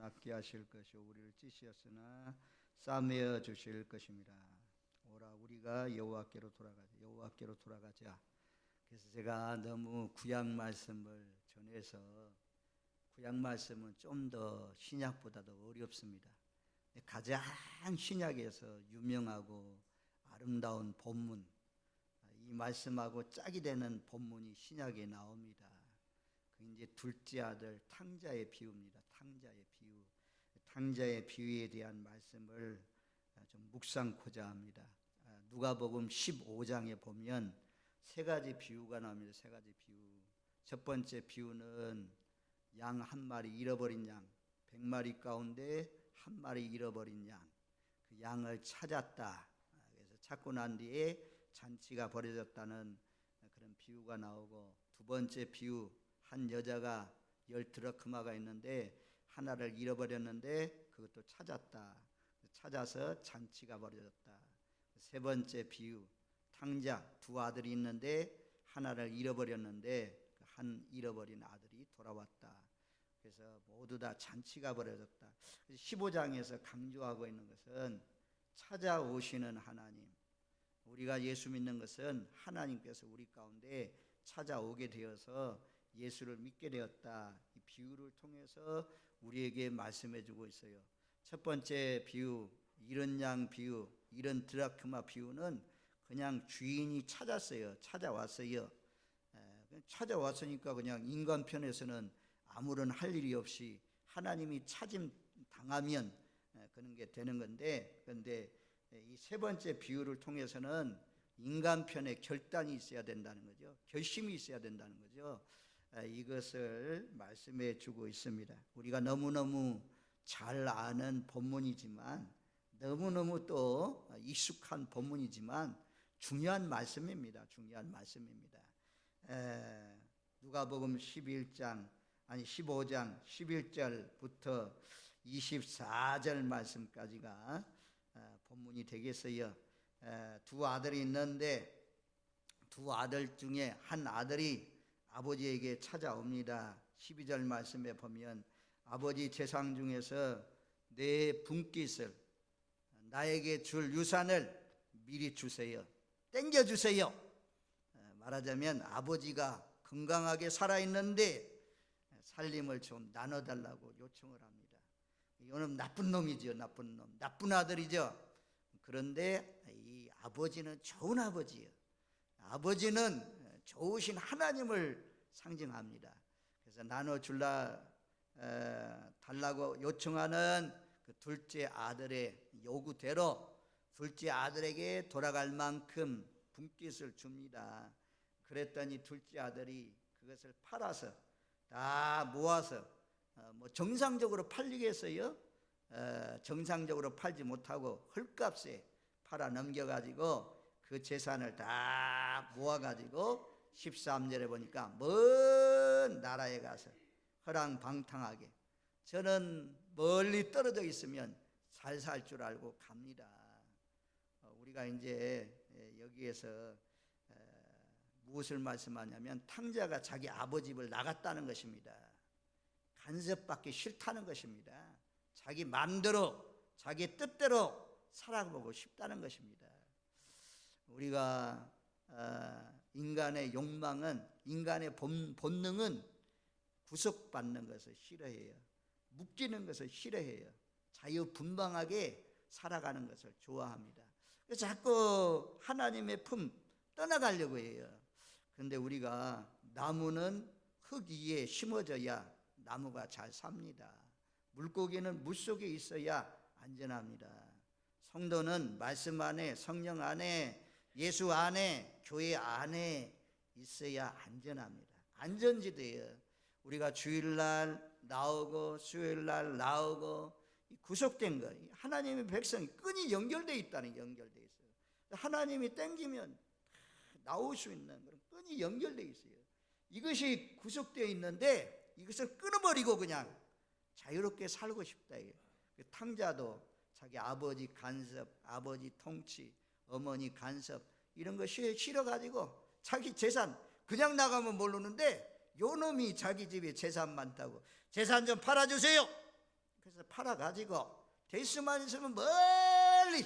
낫게 하실 것이요 우리를 찢으셨으나 싸매어 주실 것입니다. 오라 우리가 여호와께로 돌아가자. 그래서 제가 너무 구약 말씀을 전해서 구약 말씀은 좀 더 신약보다도 어렵습니다. 가장 신약에서 유명하고 아름다운 본문, 이 말씀하고 짝이 되는 본문이 신약에 나옵니다. 그 이제 둘째 아들 탕자의 비유입니다. 탕자의 비유에 대한 말씀을 좀 묵상코자 합니다. 누가복음 15장에 보면 세 가지 비유가 나옵니다. 세 가지 비유. 첫 번째 비유는 양 한 마리 잃어버린 양, 100마리 가운데 한 마리 잃어버린 양, 그 양을 찾았다. 그래서 찾고 난 뒤에 잔치가 벌어졌다는 그런 비유가 나오고, 두 번째 비유, 한 여자가 10드라크마가 있는데 하나를 잃어버렸는데 그것도 찾았다. 찾아서 잔치가 벌어졌다. 세 번째 비유, 탕자 두 아들이 있는데 하나를 잃어버렸는데 그 한 잃어버린 아들이 돌아왔다. 그래서 모두 다 잔치가 벌어졌다. 15장에서 강조하고 있는 것은 찾아오시는 하나님, 우리가 예수 믿는 것은 하나님께서 우리 가운데 찾아오게 되어서 예수를 믿게 되었다. 이 비유를 통해서 우리에게 말씀해 주고 있어요. 첫 번째 비유, 잃은 양 비유, 잃은 드라크마 비유는 그냥 주인이 찾아왔어요. 찾아왔으니까 그냥 인간 편에서는 아무런 할 일이 없이 하나님이 찾임 당하면 그런 게 되는 건데, 그런데 이 세 번째 비유를 통해서는 인간 편에 결단이 있어야 된다는 거죠. 결심이 있어야 된다는 거죠. 이것을 말씀해 주고 있습니다. 우리가 너무너무 잘 아는 본문이지만, 너무너무 또 익숙한 본문이지만 중요한 말씀입니다. 누가복음 15장 11절부터 24절 말씀까지가 본문이 되겠어요. 두 아들이 있는데 두 아들 중에 한 아들이 아버지에게 찾아옵니다. 12절 말씀에 보면 아버지 재산 중에서 내 분깃을, 나에게 줄 유산을 미리 주세요. 땡겨주세요. 말하자면 아버지가 건강하게 살아있는데 살림을 좀 나눠달라고 요청을 합니다. 이거는 나쁜 놈이죠. 나쁜 아들이죠. 그런데 이 아버지는 좋은 아버지예요. 아버지는 좋으신 하나님을 상징합니다. 그래서 달라고 요청하는 그 둘째 아들의 요구대로 둘째 아들에게 돌아갈 만큼 분깃을 줍니다. 그랬더니 둘째 아들이 그것을 팔아서 다 모아서 정상적으로 팔리겠어요? 정상적으로 팔지 못하고 헐값에 팔아 넘겨가지고 그 재산을 다 모아가지고 13절에 보니까 먼 나라에 가서 허랑방탕하게, 저는 멀리 떨어져 있으면 잘 살 줄 알고 갑니다. 우리가 이제 여기에서 무엇을 말씀하냐면 탕자가 자기 아버지 집을 나갔다는 것입니다. 간섭받기 싫다는 것입니다. 자기 마음대로 자기 뜻대로 살아보고 싶다는 것입니다. 우리가 인간의 욕망은, 인간의 본능은 구속받는 것을 싫어해요. 묶이는 것을 싫어해요. 자유분방하게 살아가는 것을 좋아합니다. 그래서 자꾸 하나님의 품 떠나가려고 해요. 그런데 우리가 나무는 흙 위에 심어져야 나무가 잘 삽니다. 물고기는 물속에 있어야 안전합니다. 성도는 말씀 안에, 성령 안에, 예수 안에, 교회 안에 있어야 안전합니다. 안전지대예요. 우리가 주일날 나오고 수요일날 나오고 구속된 거, 하나님의 백성이 끈이 연결되어 있다는, 연결되어 있어요. 하나님이 땡기면 나올 수 있는 그런 끈이 연결되어 있어요. 이것이 구속되어 있는데 이것을 끊어버리고 그냥 자유롭게 살고 싶다. 탕자도 자기 아버지 간섭, 아버지 통치, 어머니 간섭 이런 거 싫어가지고 자기 재산 그냥 나가면 모르는데 요 놈이 자기 집에 재산 많다고 재산 좀 팔아주세요. 그래서 팔아가지고 될 수만 있으면 멀리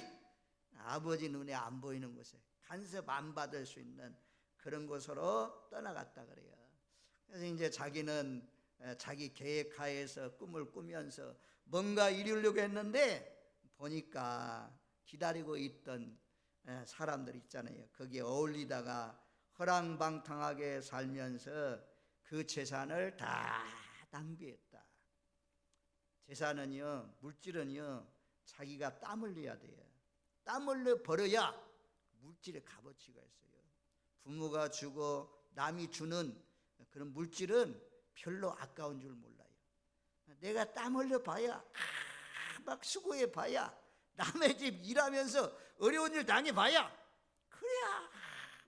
아버지 눈에 안 보이는 곳에 간섭 안 받을 수 있는 그런 곳으로 떠나갔다 그래요. 그래서 이제 자기는 자기 계획하에서 꿈을 꾸면서 뭔가 이루려고 했는데 보니까 기다리고 있던 사람들 있잖아요. 거기에 어울리다가 허랑방탕하게 살면서 그 재산을 다 낭비했다. 재산은요, 물질은요, 자기가 땀 흘려야 돼요. 땀 흘려 벌어야 물질의 값어치가 있어요. 부모가 주고 남이 주는 그런 물질은 별로 아까운 줄 몰라요. 내가 땀 흘려 봐야, 막 수고해 봐야, 남의 집 일하면서 어려운 일 당해 봐야, 그래야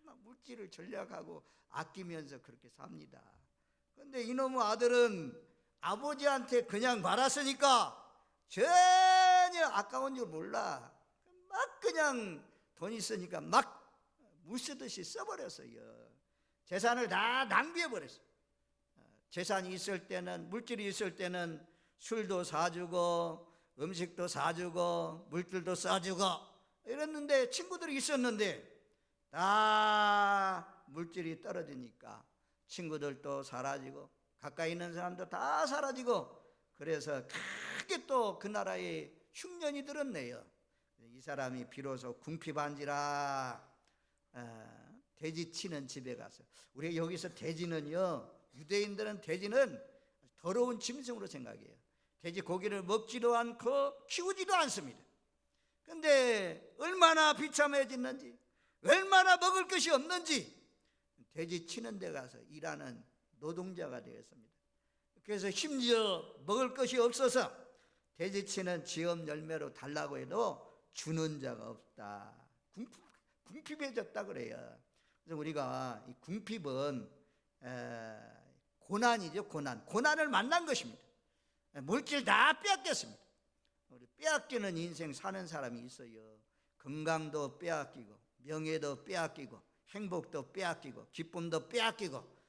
막 물질을 전략하고 아끼면서 그렇게 삽니다. 그런데 이놈의 아들은 아버지한테 그냥 말았으니까 전혀 아까운 줄 몰라. 막 그냥 돈 있으니까 막 물 쓰듯이 써버렸어요. 재산을 다 낭비해버렸어요. 재산이 있을 때는, 물질이 있을 때는 술도 사주고 음식도 사주고 물질도 싸주고 이랬는데, 친구들이 있었는데 다 물질이 떨어지니까 친구들도 사라지고 가까이 있는 사람도 다 사라지고, 그래서 크게 또 그 나라에 흉년이 들었네요. 이 사람이 비로소 궁핍한지라 돼지 치는 집에 가서, 우리 여기서 돼지는요, 유대인들은 돼지는 더러운 짐승으로 생각해요. 돼지 고기를 먹지도 않고 키우지도 않습니다. 근데 얼마나 비참해졌는지, 얼마나 먹을 것이 없는지 돼지 치는 데 가서 일하는 노동자가 되었습니다. 그래서 심지어 먹을 것이 없어서 돼지 치는 지업 열매로 달라고 해도 주는 자가 없다. 궁핍해졌다 그래요. 그래서 우리가 이 궁핍은 고난이죠. 고난을 만난 것입니다. 물질 다 빼앗겼습니다. 우리 빼앗기는 인생 사는 사람이 있어요. 건강도 빼앗기고 명예도 빼앗기고 행복도 빼앗기고 기쁨도 빼앗기고,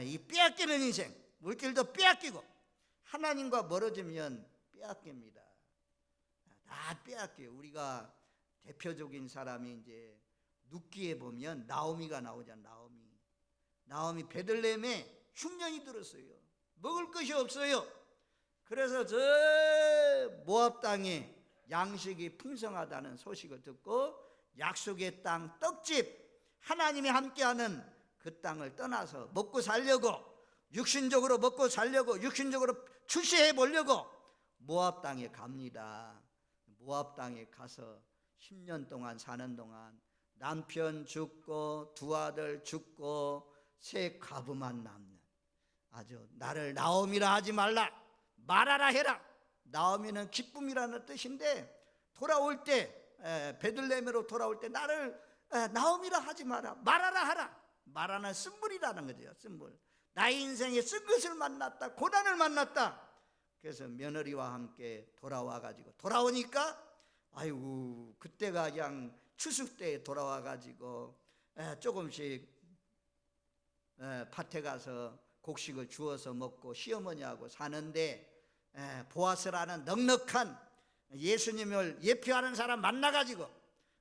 이 빼앗기는 인생, 물질도 빼앗기고, 하나님과 멀어지면 빼앗깁니다. 다 빼앗겨요. 우리가 대표적인 사람이 이제 룻기에 보면 나오미가 나오잖아. 나오미 베들레헴에 흉년이 들었어요. 먹을 것이 없어요. 그래서 저 모압 땅에 양식이 풍성하다는 소식을 듣고 약속의 땅 떡집, 하나님이 함께하는 그 땅을 떠나서 먹고 살려고, 육신적으로 먹고 살려고, 육신적으로 출세해 보려고 모압 땅에 갑니다. 모압 땅에 가서 10년 동안 사는 동안 남편 죽고 두 아들 죽고 세 과부만 남는, 아주 나를 나오미라 하지 말라, 말하라 해라. 나오미는 기쁨이라는 뜻인데, 돌아올 때 베들레헴으로 돌아올 때 나를 나오미라 하지 마라, 말하라 하라. 말하는 쓴물이라는 거죠. 쓴물. 나의 인생에 쓴 것을 만났다, 고난을 만났다. 그래서 며느리와 함께 돌아와 가지고, 돌아오니까 아이고 그때가 그냥 추수 때 돌아와 가지고 조금씩 밭에 가서 곡식을 주워서 먹고 시어머니하고 사는데, 보아스라는 넉넉한 예수님을 예표하는 사람 만나가지고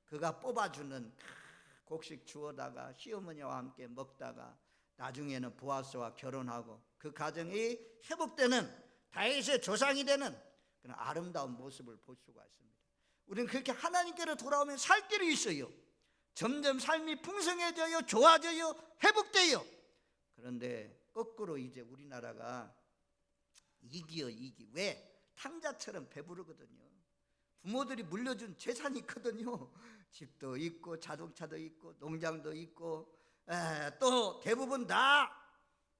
그가 뽑아주는 곡식 주워다가 시어머니와 함께 먹다가 나중에는 보아스와 결혼하고 그 가정이 회복되는, 다윗의 조상이 되는 그런 아름다운 모습을 볼 수가 있습니다. 우리는 그렇게 하나님께로 돌아오면 살 길이 있어요. 점점 삶이 풍성해져요, 좋아져요, 회복돼요. 그런데 거꾸로 이제 우리나라가 이기요. 왜? 탕자처럼 배부르거든요. 부모들이 물려준 재산이 있거든요. 집도 있고 자동차도 있고 농장도 있고, 또 대부분 다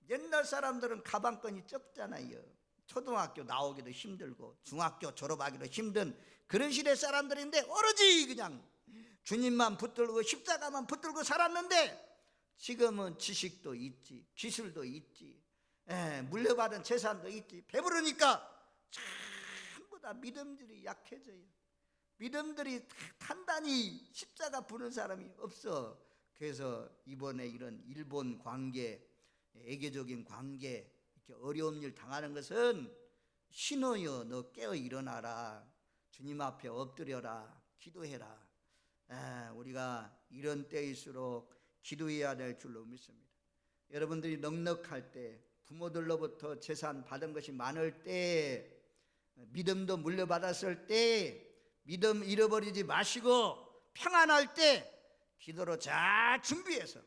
옛날 사람들은 가방끈이 적잖아요. 초등학교 나오기도 힘들고 중학교 졸업하기도 힘든 그런 시대 사람들인데, 오로지 그냥 주님만 붙들고 십자가만 붙들고 살았는데, 지금은 지식도 있지, 기술도 있지, 물려받은 재산도 있지. 배부르니까 전부 다 믿음들이 약해져요. 믿음들이 단단히 십자가 부는 사람이 없어. 그래서 이번에 이런 일본 관계, 애교적인 관계, 이렇게 어려운 일 당하는 것은 신호여, 너 깨어 일어나라. 주님 앞에 엎드려라. 기도해라. 우리가 이런 때일수록 기도해야 될 줄로 믿습니다. 여러분들이 넉넉할 때, 부모들로부터 재산 받은 것이 많을 때, 믿음도 물려받았을 때, 믿음 잃어버리지 마시고 평안할 때 기도로 잘 준비해서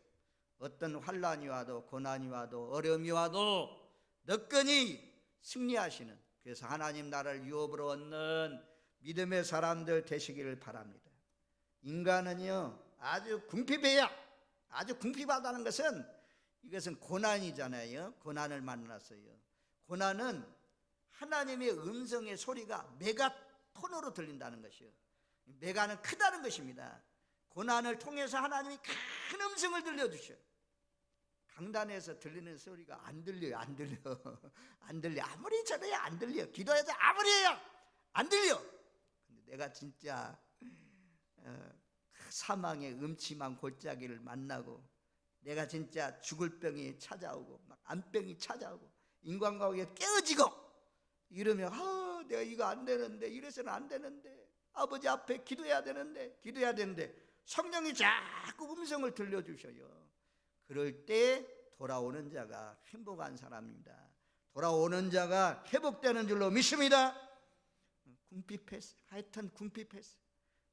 어떤 환난이 와도 고난이 와도 어려움이 와도 너끈히 승리하시는, 그래서 하나님 나라를 유업으로 얻는 믿음의 사람들 되시기를 바랍니다. 인간은요 아주 궁핍해요. 아주 궁핍하다는 것은, 이것은 고난이잖아요. 고난을 만났어요. 고난은 하나님의 음성의 소리가 메가톤으로 들린다는 것이요, 메가는 크다는 것입니다. 고난을 통해서 하나님이 큰 음성을 들려주셔요. 강단에서 들리는 소리가 안 들려요. 안 들려. 안 들려. 아무리 전해야 안 들려. 기도해도 아무리 해야 안 들려. 근데 내가 진짜 사망의 음침한 골짜기를 만나고, 내가 진짜 죽을 병이 찾아오고 막 암병이 찾아오고 인간관계가 깨어지고 이러면 내가 이거 안 되는데, 이래서는 안 되는데, 아버지 앞에 기도해야 되는데 성령이 자꾸 음성을 들려주셔요. 그럴 때 돌아오는 자가 행복한 사람입니다. 돌아오는 자가 회복되는 줄로 믿습니다. 궁핍했어요. 하여튼 궁핍했어요.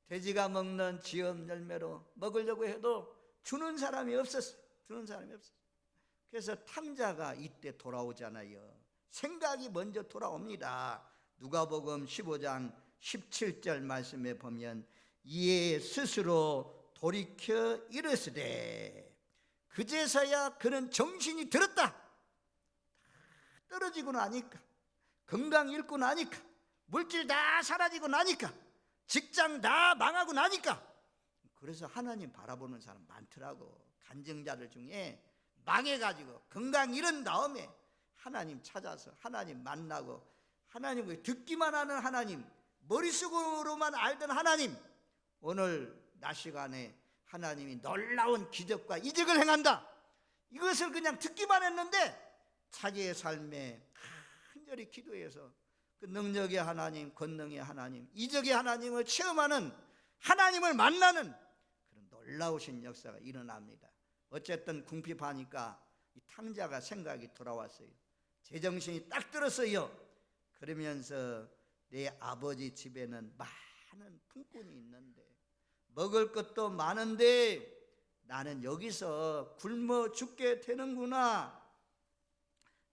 돼지가 먹는 지엄 열매로 먹으려고 해도 주는 사람이 없었어요. 그래서 탕자가 이때 돌아오잖아요. 생각이 먼저 돌아옵니다. 누가복음 15장 17절 말씀에 보면, 이에 스스로 돌이켜 이르시되 그제서야 그는 정신이 들었다. 떨어지고 나니까, 건강 잃고 나니까, 물질 다 사라지고 나니까, 직장 다 망하고 나니까. 그래서 하나님 바라보는 사람 많더라고. 간증자들 중에 망해가지고 건강 잃은 다음에 하나님 찾아서 하나님 만나고, 하나님을 듣기만 하는 하나님, 머릿속으로만 알던 하나님, 오늘 낮 시간에 하나님이 놀라운 기적과 이적을 행한다. 이것을 그냥 듣기만 했는데 자기의 삶에 간절히 기도해서 그 능력의 하나님, 권능의 하나님, 이적의 하나님을 체험하는, 하나님을 만나는 그런 놀라우신 역사가 일어납니다. 어쨌든 궁핍하니까 이 탕자가 생각이 돌아왔어요. 제정신이 딱 들었어요. 그러면서 내 아버지 집에는 많은 품꾼이 있는데, 먹을 것도 많은데 나는 여기서 굶어 죽게 되는구나.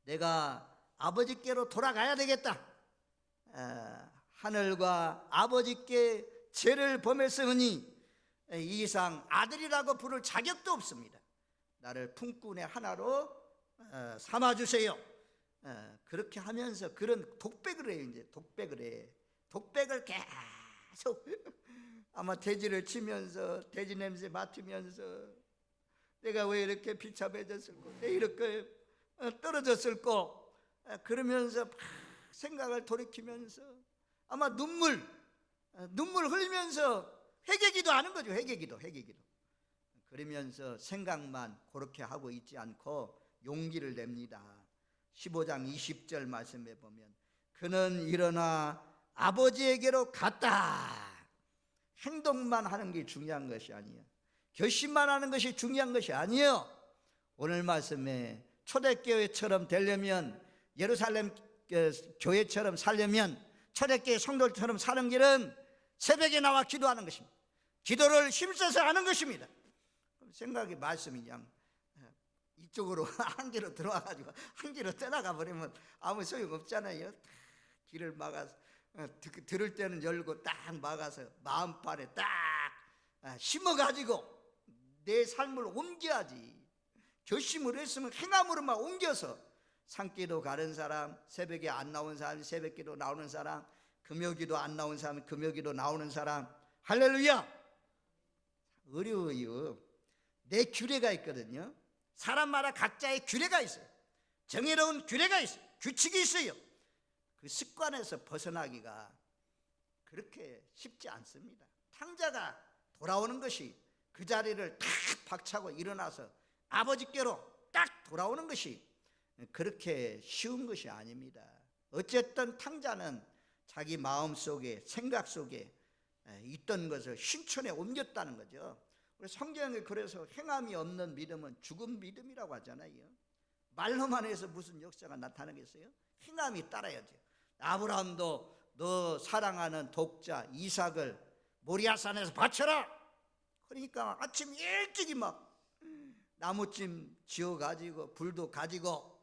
내가 아버지께로 돌아가야 되겠다. 하늘과 아버지께 죄를 범했으니 이 이상 아들이라고 부를 자격도 없습니다. 나를 품꾼의 하나로 삼아주세요. 그렇게 하면서 그런 독백을 해요. 이제 독백을 계속 아마 돼지를 치면서, 돼지 냄새 맡으면서, 내가 왜 이렇게 비참해졌을까, 왜 이렇게 떨어졌을까, 그러면서 막 생각을 돌이키면서 아마 눈물 흘리면서 회개기도 하는 거죠. 회개기도. 그러면서 생각만 그렇게 하고 있지 않고 용기를 냅니다. 15장 20절 말씀에 보면, 그는 일어나 아버지에게로 갔다. 행동만 하는 게 중요한 것이 아니에요. 결심만 하는 것이 중요한 것이 아니에요. 오늘 말씀에 초대교회처럼 되려면, 예루살렘 교회처럼 살려면, 초대교회 성도처럼 사는 길은 새벽에 나와 기도하는 것입니다. 기도를 힘써서 하는 것입니다. 생각이 말씀이 그냥 이쪽으로 한 길로 들어와가지고 한 길로 떠나가 버리면 아무 소용 없잖아요. 길을 막아서, 들을 때는 열고 딱 막아서 마음판에 딱 심어가지고 내 삶을 옮겨야지. 결심을 했으면 행함으로만 옮겨서, 산기도 가는 사람, 새벽에 안 나온 사람 새벽기도 나오는 사람, 금요기도 안 나온 사람 금요기도 나오는 사람, 할렐루야. 어려워요. 내 규례가 있거든요. 사람마다 각자의 규례가 있어요. 정의로운 규례가 있어요. 규칙이 있어요. 그 습관에서 벗어나기가 그렇게 쉽지 않습니다. 탕자가 돌아오는 것이, 그 자리를 탁 박차고 일어나서 아버지께로 딱 돌아오는 것이 그렇게 쉬운 것이 아닙니다. 어쨌든 탕자는 자기 마음속에 생각 속에 있던 것을 신천에 옮겼다는 거죠. 성경에 그래서 행함이 없는 믿음은 죽은 믿음이라고 하잖아요. 말로만 해서 무슨 역사가 나타나겠어요? 행함이 따라야죠. 아브라함도 너 사랑하는 독자 이삭을 모리아산에서 바쳐라. 그러니까 아침 일찍이 막 나무찜 지어가지고 불도 가지고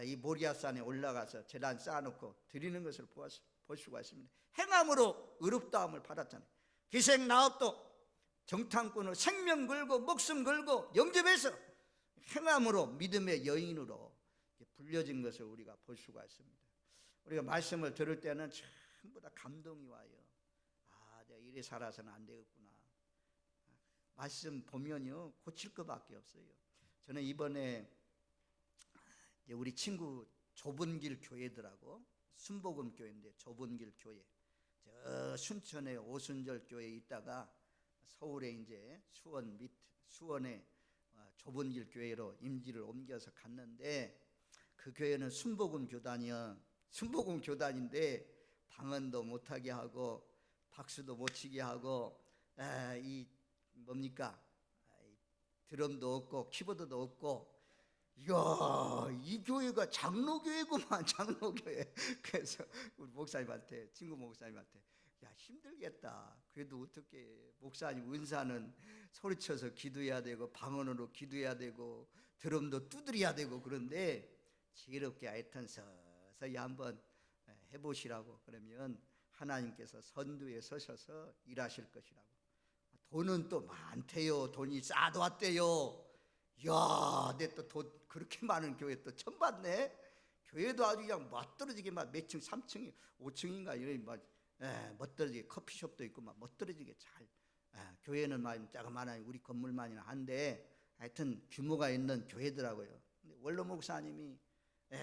이 모리아산에 올라가서 제단 쌓아놓고 드리는 것을 볼 수가 있습니다. 행함으로 의롭다함을 받았잖아요. 기생 나업도 정탐꾼을 생명 걸고 목숨 걸고 영접해서 행함으로 믿음의 여인으로 불려진 것을 우리가 볼 수가 있습니다. 우리가 말씀을 들을 때는 전부 다 감동이 와요. 내가 이래 살아서는 안 되겠구나. 말씀 보면요 고칠 것밖에 없어요. 저는 이번에 우리 친구 좁은 길 교회들하고 순복음 교회인데 좁은 길 교회 저 순천의 오순절 교회에 있다가 서울에 이제 수원에 좁은 길 교회로 임지를 옮겨서 갔는데 그 교회는 순복음 교단이요. 순복음 교단인데 방언도 못하게 하고 박수도 못 치게 하고 이 뭡니까 드럼도 없고 키보드도 없고 이야 이 교회가 장로교회구만 장로교회. 그래서 우리 목사님한테 친구 목사님한테 야 힘들겠다. 그래도 어떻게 목사님 은사는 소리쳐서 기도해야 되고 방언으로 기도해야 되고 드럼도 두드려야 되고 그런데 지혜롭게 하여튼 서서히 한번 해보시라고 그러면 하나님께서 선두에 서셔서 일하실 것이라고. 돈은 또 많대요. 돈이 싸도 왔대요. 이야 내 또 돈 그렇게 많은 교회 또 처음 봤네. 교회도 아주 그냥 멋들어지게 막 몇 층 3층이 5층인가 이런 막 멋들어지게 커피숍도 있고 막 멋들어지게 잘 교회는 많이 자그마한 우리 건물만이나 한데 하여튼 규모가 있는 교회더라고요. 근데 원로 목사님이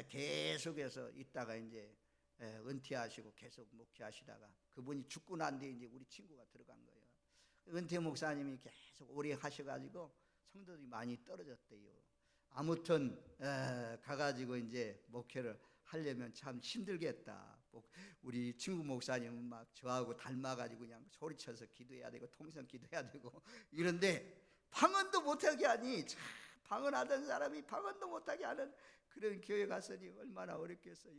계속해서 있다가 이제 은퇴하시고 계속 목회하시다가 그분이 죽고 난 뒤에 이제 우리 친구가 들어간 거예요. 은퇴 목사님이 계속 오래 하셔가지고 성도들이 많이 떨어졌대요. 아무튼 가가지고 이제 목회를 하려면 참 힘들겠다. 우리 친구 목사님은 막 저하고 닮아가지고 그냥 소리쳐서 기도해야 되고 통성 기도해야 되고 이런데 방언도 못하게 하니 참 방언하던 사람이 방언도 못하게 하는 그런 교회 갔으니 얼마나 어렵겠어요.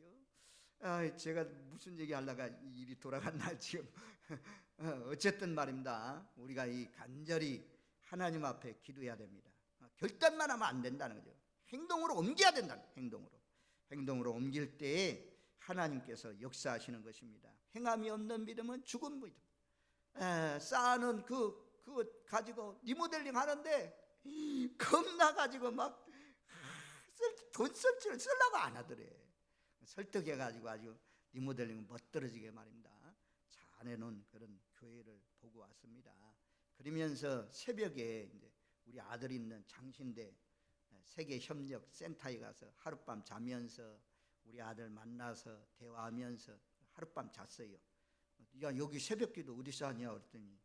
제가 무슨 얘기 하려가 이 일이 돌아갔나 지금. 어쨌든 말입니다. 우리가 이 간절히 하나님 앞에 기도해야 됩니다. 결단만 하면 안 된다는 거죠. 행동으로 옮겨야 된다는 거예요. 행동으로 옮길 때에 하나님께서 역사하시는 것입니다. 행함이 없는 믿음은 죽은 믿음. 쌓아놓은 그거 가지고 리모델링 하는데 겁나 가지고 막 돈 쓸 줄 쓰려고 안 하더래. 설득해가지고 아주 리모델링은 멋들어지게 말입니다. 잘해놓은 그런 교회를 보고 왔습니다. 그러면서 새벽에 이제 우리 아들 있는 장신대 세계협력센터에 가서 하룻밤 자면서 우리 아들 만나서 대화하면서 하룻밤 잤어요. 야 여기 새벽기도 어디서 하냐 그랬더니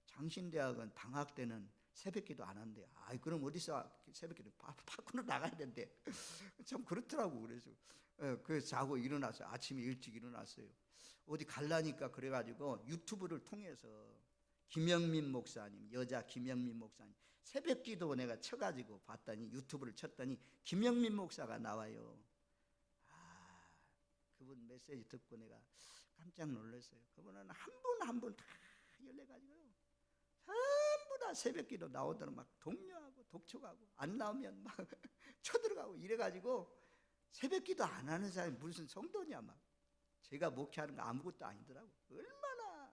장신대학은 방학 때는 새벽기도 안 한대. 그럼 어디서 새벽기도 밖으로 나가야 된대. 참 그렇더라고. 그래서 자고 일어났어요. 아침에 일찍 일어났어요. 어디 갈라니까 그래가지고 유튜브를 통해서 김영민 목사님, 여자 김영민 목사님 새벽기도 내가 쳐가지고 봤더니 유튜브를 쳤더니 김영민 목사가 나와요. 그분 메시지 듣고 내가 깜짝 놀랐어요. 그분은 한 분 한 분 다 열려가지고요. 전부 다 새벽기도 나오더니 막 독려하고 독촉하고 안 나오면 막 쳐들어가고 이래가지고 새벽기도 안 하는 사람이 무슨 성도냐 막. 제가 목회하는 거 아무것도 아니더라고. 얼마나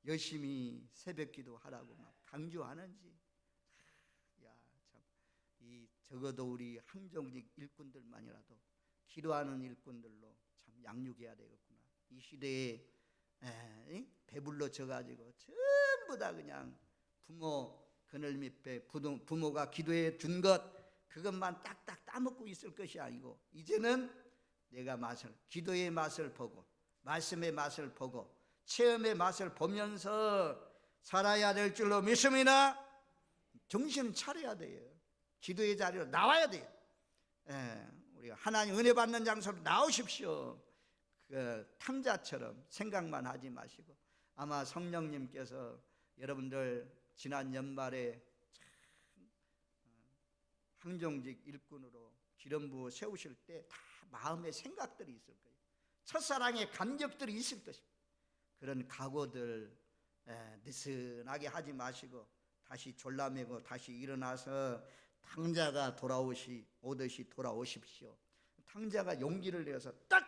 열심히 새벽기도 하라고 막 강조하는지. 야, 참 이 적어도 우리 항정직 일꾼들만이라도 기도하는 일꾼들로 참 양육해야 되겠구나. 이 시대에 배불러 져가지고 전부 다 그냥 부모 그늘 밑에 부모가 기도해 준 것 그것만 딱딱 따먹고 있을 것이 아니고 이제는 내가 기도의 맛을 보고 말씀의 맛을 보고 체험의 맛을 보면서 살아야 될 줄로 믿습니다. 정신 차려야 돼요. 기도의 자리로 나와야 돼요. 우리가 하나님 은혜 받는 장소로 나오십시오. 그 탕자처럼 생각만 하지 마시고, 아마 성령님께서 여러분들 지난 연말에 항종직 일꾼으로 기름 부어 세우실 때 다 마음의 생각들이 있을 거예요. 첫사랑의 감격들이 있을 것입니다. 그런 각오들 느슨하게 하지 마시고 다시 졸라매고 다시 일어나서 탕자가 오듯이 돌아오십시오. 탕자가 용기를 내서 딱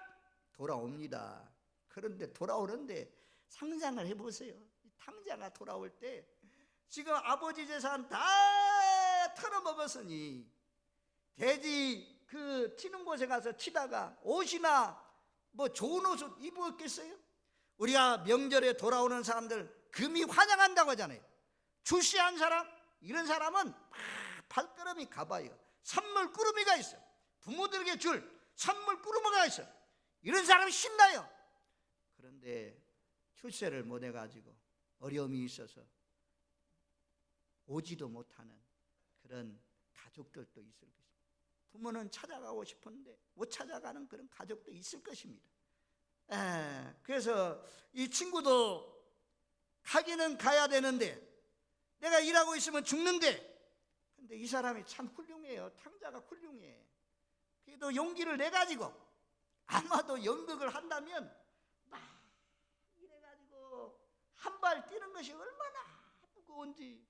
돌아옵니다. 그런데 돌아오는데 상상을 해보세요. 탕자가 돌아올 때 지금 아버지 재산 다 털어먹었으니 돼지 그 치는 곳에 가서 치다가 옷이나 뭐 좋은 옷을 입었겠어요? 우리가 명절에 돌아오는 사람들 금이 환영한다고 하잖아요. 출세한 사람, 이런 사람은 막 발걸음이 가봐요. 선물 꾸러미가 있어요. 부모들에게 줄 선물 꾸러미가 있어요. 이런 사람이 신나요. 그런데 출세를 못 해가지고 어려움이 있어서 오지도 못하는 그런 가족들도 있을 것입니다. 부모는 찾아가고 싶은데 못 찾아가는 그런 가족도 있을 것입니다. 그래서 이 친구도 가기는 가야 되는데 내가 일하고 있으면 죽는데, 근데 이 사람이 참 훌륭해요. 탕자가 훌륭해. 그래도 용기를 내가지고 아마도 연극을 한다면 막 이래가지고 한 발 뛰는 것이 얼마나 무거운지,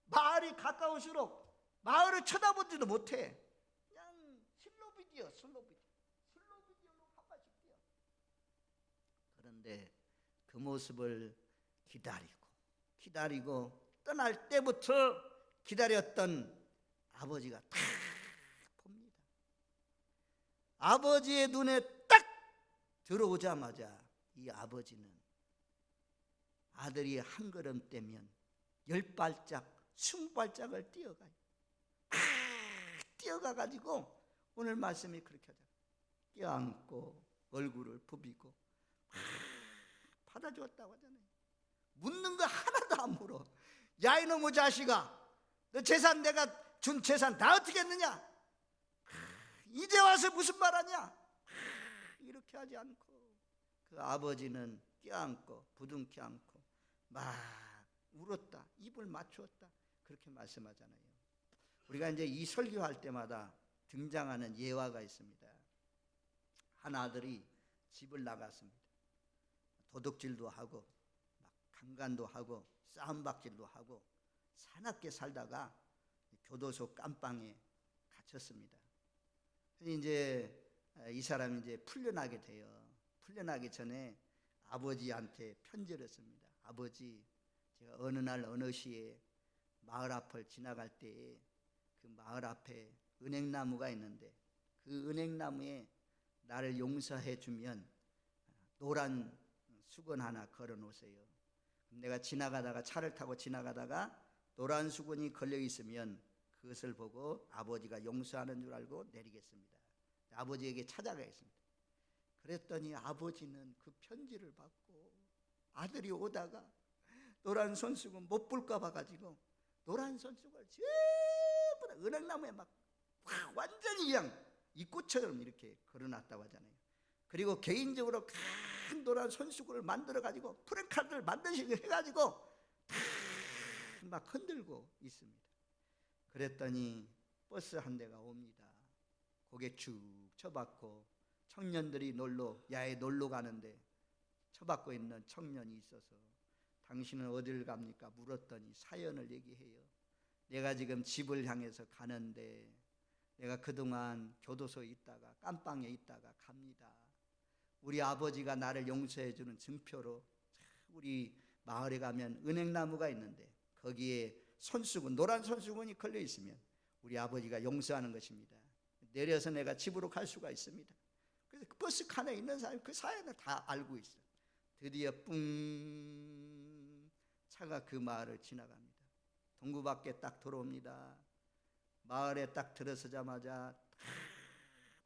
마을이 가까울수록 마을을 쳐다보지도 못해. 그냥 슬로비디오로 한 발씩 뛰어. 그런데 그 모습을 기다리고 떠날 때부터 기다렸던 아버지가 딱 봅니다. 아버지의 눈에 딱 들어오자마자 이 아버지는 아들이 한 걸음 떼면 10발짝 20발짝을 뛰어가요. 뛰어가가지고 오늘 말씀이 그렇게 하잖아요. 껴안고 얼굴을 부비고 받아주었다고 하잖아요. 묻는 거 하나도 안 물어. 야 이놈의 자식아, 너 재산 내가 준 재산 다 어떻게 했느냐? 이제 와서 무슨 말하냐? 이렇게 하지 않고 그 아버지는 껴안고 부둥켜 안고 막 울었다. 입을 맞추었다. 그렇게 말씀하잖아요. 우리가 이제 이 설교할 때마다 등장하는 예화가 있습니다. 한 아들이 집을 나갔습니다. 도둑질도 하고 막 강간도 하고 싸움박질도 하고 사납게 살다가 교도소 깜빵에 갇혔습니다. 이제 이 사람이 이제 풀려나게 돼요. 풀려나기 전에 아버지한테 편지를 씁니다. 아버지, 제가 어느 날 어느 시에 마을 앞을 지나갈 때에 그 마을 앞에 은행나무가 있는데 그 은행나무에 나를 용서해 주면 노란 수건 하나 걸어 놓으세요. 내가 지나가다가 차를 타고 지나가다가 노란 수건이 걸려 있으면 그것을 보고 아버지가 용서하는 줄 알고 내리겠습니다. 아버지에게 찾아가겠습니다. 그랬더니 아버지는 그 편지를 받고 아들이 오다가 노란 손수건 못 볼까 봐가지고 노란 손수건을 전부 다 은행나무에 막 완전히 그냥 이 꽃처럼 이렇게 걸어놨다고 하잖아요. 그리고 개인적으로 큰 노란 손수건을 만들어가지고 프랭카드를 만드시고 해가지고 막 흔들고 있습니다. 그랬더니 버스 한 대가 옵니다. 고개 축 쳐박고 청년들이 야외 놀러 가는데 쳐박고 있는 청년이 있어서 당신은 어딜 갑니까? 물었더니 사연을 얘기해요. 내가 지금 집을 향해서 가는데 내가 그동안 교도소에 있다가 깜빵에 있다가 갑니다. 우리 아버지가 나를 용서해 주는 증표로 우리 마을에 가면 은행나무가 있는데 거기에 손수건, 노란 손수건이 걸려 있으면 우리 아버지가 용서하는 것입니다. 내려서 내가 집으로 갈 수가 있습니다. 그래서 그 버스 칸에 있는 사람이 그 사연을 다 알고 있어요. 드디어 뿡 차가 그 마을을 지나갑니다. 동구 밖에 딱 들어옵니다. 마을에 딱 들어서자마자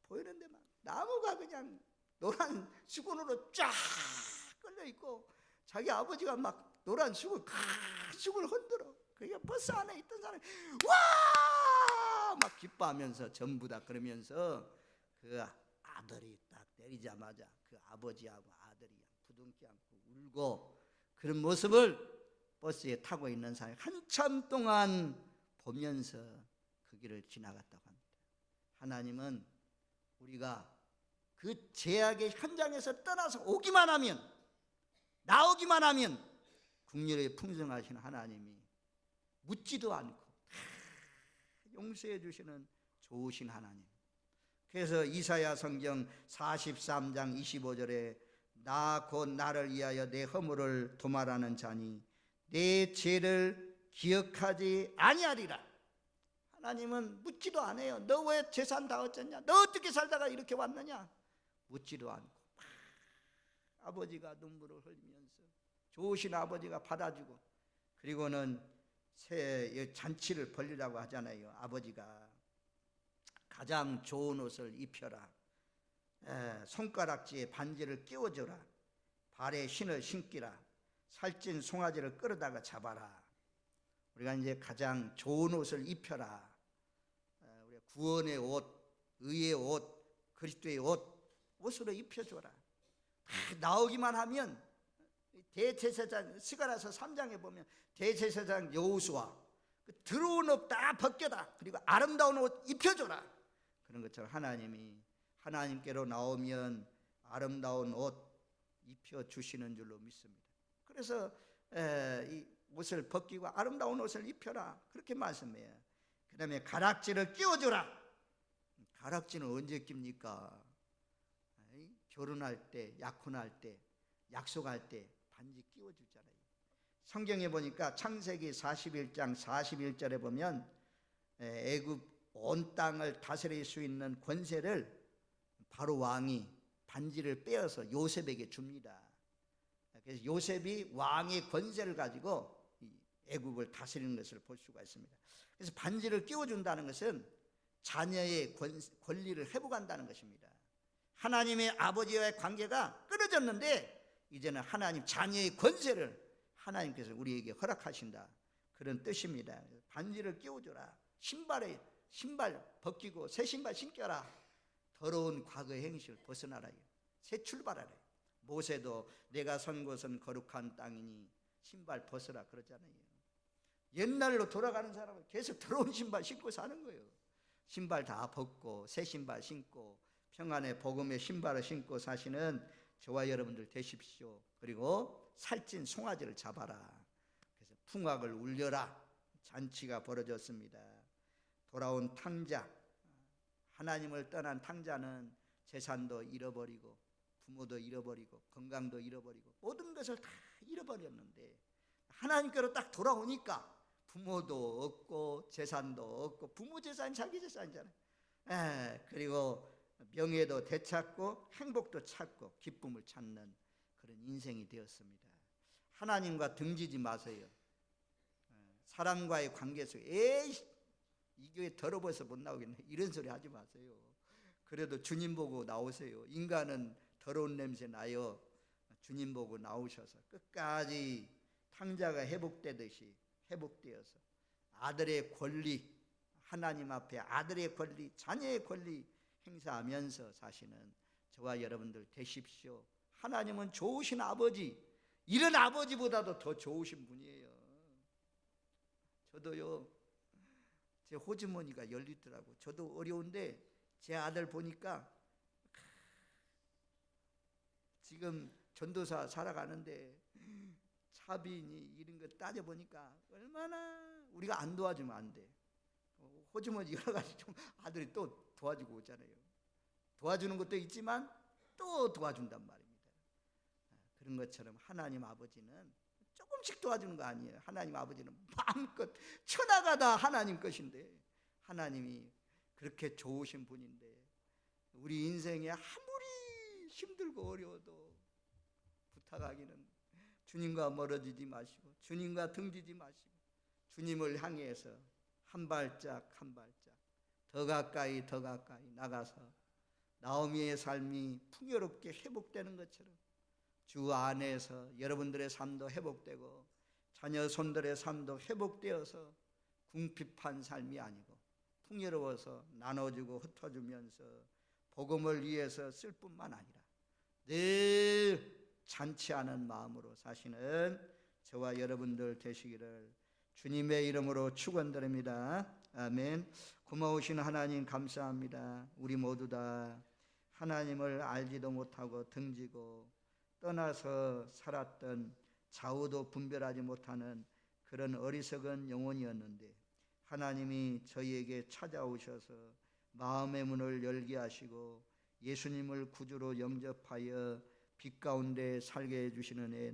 보이는데 막 나무가 그냥 노란 수건으로 쫙 걸려 있고 자기 아버지가 막 노란 수건 큰 수건을 흔들어. 그게 버스 안에 있던 사람이 와! 막 기뻐하면서 전부 다 그러면서 그 아들이 딱 내리자마자 그 아버지하고 아들이 부둥켜 안고 울고 그런 모습을 버스에 타고 있는 사람이 한참 동안 보면서 그 길을 지나갔다고 합니다. 하나님은 우리가 그 죄악의 현장에서 떠나서 오기만 하면, 나오기만 하면 긍휼이 풍성하신 하나님이 묻지도 않고 다 용서해 주시는 좋으신 하나님. 그래서 이사야 성경 43장 25절에 나 곧 나를 위하여 내 허물을 도말하는 자니 내 죄를 기억하지 아니하리라. 하나님은 묻지도 않아요. 너 왜 재산 다 어쩌냐? 너 어떻게 살다가 이렇게 왔느냐? 묻지도 않고 아버지가 눈물을 흘리면서 좋으신 아버지가 받아주고, 그리고는 새 잔치를 벌리라고 하잖아요. 아버지가 가장 좋은 옷을 입혀라, 손가락지에 반지를 끼워줘라, 발에 신을 신기라, 살찐 송아지를 끌어다가 잡아라. 우리가 이제 가장 좋은 옷을 입혀라. 우리가 구원의 옷, 의의 옷, 그리스도의 옷으로 입혀줘라. 나오기만 하면 대제사장 스가랴서 3장에 보면 대제사장 여호수아 더러운 옷 다 벗겨라, 그리고 아름다운 옷 입혀줘라. 그런 것처럼 하나님이 하나님께로 나오면 아름다운 옷 입혀주시는 줄로 믿습니다. 그래서 이 옷을 벗기고 아름다운 옷을 입혀라, 그렇게 말씀해요. 그 다음에 가락지를 끼워줘라. 가락지는 언제 낍니까? 결혼할 때, 약혼할 때, 약속할 때 반지 끼워주잖아요. 성경에 보니까 창세기 41장 41절에 보면 애굽 온 땅을 다스릴 수 있는 권세를 바로 왕이 반지를 빼어서 요셉에게 줍니다. 그래서 요셉이 왕의 권세를 가지고 애굽을 다스리는 것을 볼 수가 있습니다. 그래서 반지를 끼워준다는 것은 자녀의 권리를 회복한다는 것입니다. 하나님의 아버지와의 관계가 끊어졌는데 이제는 하나님 자녀의 권세를 하나님께서 우리에게 허락하신다, 그런 뜻입니다. 반지를 끼워줘라. 신발 벗기고 새 신발 신겨라. 더러운 과거의 행실을 벗어나라. 새 출발하라. 모세도 내가 선 곳은 거룩한 땅이니 신발 벗어라 그러잖아요. 옛날로 돌아가는 사람은 계속 더러운 신발 신고 사는 거예요. 신발 다 벗고 새 신발 신고 평안의 복음의 신발을 신고 사시는 저와 여러분들 되십시오. 그리고 살찐 송아지를 잡아라. 그래서 풍악을 울려라. 잔치가 벌어졌습니다. 돌아온 탕자, 하나님을 떠난 탕자는 재산도 잃어버리고 부모도 잃어버리고 건강도 잃어버리고 모든 것을 다 잃어버렸는데 하나님께로 딱 돌아오니까 부모도 없고 재산도 없고, 부모 재산이 자기 재산이잖아요. 그리고 명예도 되찾고 행복도 찾고 기쁨을 찾는 그런 인생이 되었습니다. 하나님과 등지지 마세요. 사람과의 관계 속에 에이 이 교회 더러워서 못 나오겠네 이런 소리 하지 마세요. 그래도 주님 보고 나오세요. 인간은 더러운 냄새 나요. 주님 보고 나오셔서 끝까지 탕자가 회복되듯이 회복되어서 아들의 권리, 하나님 앞에 아들의 권리, 자녀의 권리 행사하면서 사시는 저와 여러분들 되십시오. 하나님은 좋으신 아버지, 이런 아버지보다도 더 좋으신 분이에요. 저도요, 제 호주머니가 열리더라고. 저도 어려운데 제 아들 보니까 지금 전도사 살아가는데 차비니 이런 거 따져보니까 얼마나 우리가 안 도와주면 안 돼. 호주머니 여러 가지 좀 아들이 또 도와주고 오잖아요. 도와주는 것도 있지만 또 도와준단 말입니다. 그런 것처럼 하나님 아버지는 조금씩 도와주는 거 아니에요. 하나님 아버지는 마음껏 천하가 다 하나님 것인데, 하나님이 그렇게 좋으신 분인데 우리 인생에 아무리 힘들고 어려워도 부탁하기는 주님과 멀어지지 마시고 주님과 등지지 마시고 주님을 향해서 한 발짝 한 발짝 더 가까이 더 가까이 나가서 나오미의 삶이 풍요롭게 회복되는 것처럼 주 안에서 여러분들의 삶도 회복되고 자녀 손들의 삶도 회복되어서 궁핍한 삶이 아니고 풍요로워서 나눠주고 흩어주면서 복음을 위해서 쓸 뿐만 아니라 늘 잔치하는 마음으로 사시는 저와 여러분들 되시기를 주님의 이름으로 축원드립니다. 아멘. 고마우신 하나님 감사합니다. 우리 모두 다 하나님을 알지도 못하고 등지고 떠나서 살았던 좌우도 분별하지 못하는 그런 어리석은 영혼이었는데 하나님이 저희에게 찾아오셔서 마음의 문을 열게 하시고 예수님을 구주로 영접하여 빛 가운데 살게 해주시는 애